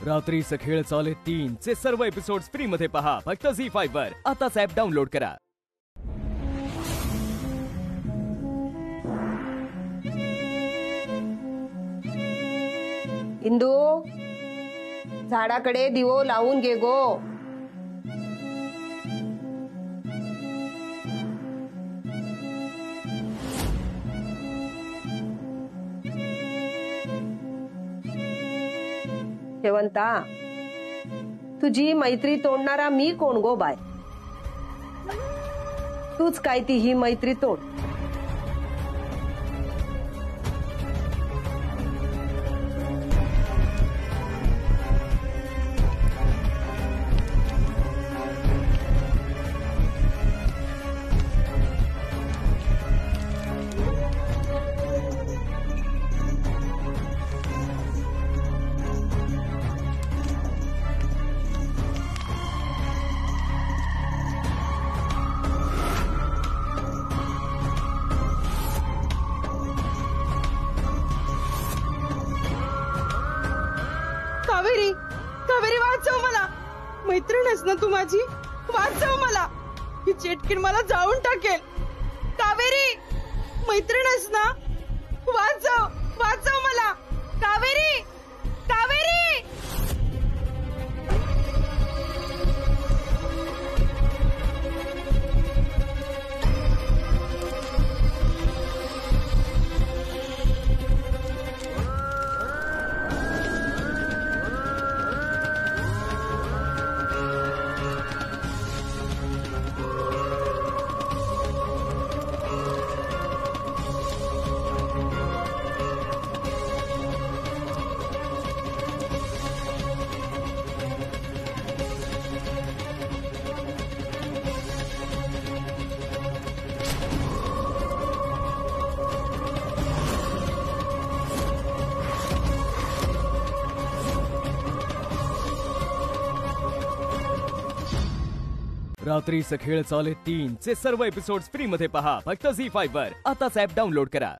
रात्रीचे खेळ चाले 3 चे सर्व एपिसोड्स फ्री मध्ये पहा फक्त झी5 वर। आताच ॲप डाउनलोड करा। इंदू, झाडाकडे दिवो लावून घे गो। शेवंता, तुझी मैत्री तोडणारा मी कोण गो बाय? तूच काय ती ही मैत्री तोड। कावेरी, कावेरी वाचव मला। मैत्रीणच ना तू माझी, वाचव मला। ही चेटकीण मला जाळून टाकेल। कावेरी, मैत्रीणच ना, वाचव, वाचव मला। कावेरी, कावेरी। रात्रीचे खेळ चाले 3 चे सर्व एपिसोड्स फ्री मध्ये पहा फक्त झी5 वर। आताच ॲप डाउनलोड करा।